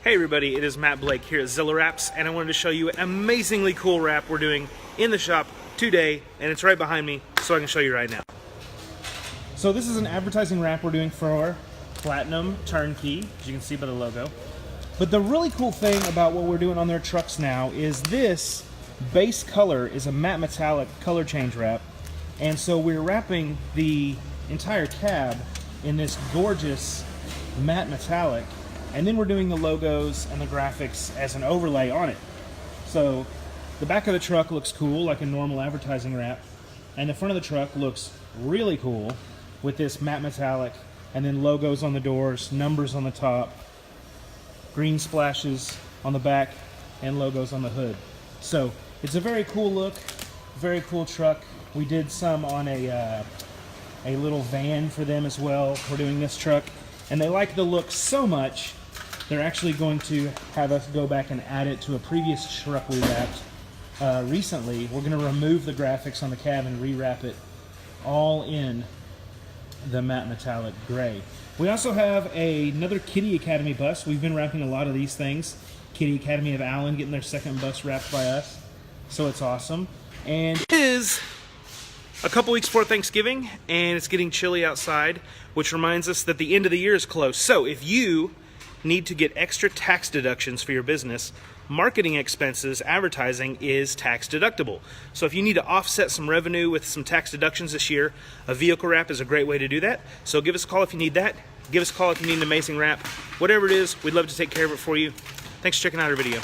Hey everybody, it is Matt Blake here at Zilla Wraps, and I wanted to show you an amazingly cool wrap we're doing in the shop today, and it's right behind me, so I can show you right now. So this is an advertising wrap we're doing for Platinum Turnkey, as you can see by the logo. But the really cool thing about what we're doing on their trucks now is this base color is a matte metallic color change wrap, and so we're wrapping the entire cab in this gorgeous matte metallic. And then we're doing the logos and the graphics as an overlay on it. So the back of the truck looks cool, like a normal advertising wrap. And the front of the truck looks really cool with this matte metallic, and then logos on the doors, numbers on the top, green splashes on the back, and logos on the hood. So it's a very cool look, very cool truck. We did some on a little van for them as well. We're doing this truck, and they like the look so much, they're actually going to have us go back and add it to a previous truck we wrapped recently. We're going to remove the graphics on the cab and rewrap it all in the matte metallic gray. We also have another Kitty Academy bus. We've been wrapping a lot of these things. Kitty Academy of Allen getting their second bus wrapped by us, so it's awesome. And it is a couple weeks before Thanksgiving, and it's getting chilly outside, which reminds us that the end of the year is close. So if you need to get extra tax deductions for your business, marketing expenses, advertising is tax deductible. So if you need to offset some revenue with some tax deductions this year, a vehicle wrap is a great way to do that. So give us a call if you need that. Give us a call if you need an amazing wrap. Whatever it is, we'd love to take care of it for you. Thanks for checking out our video.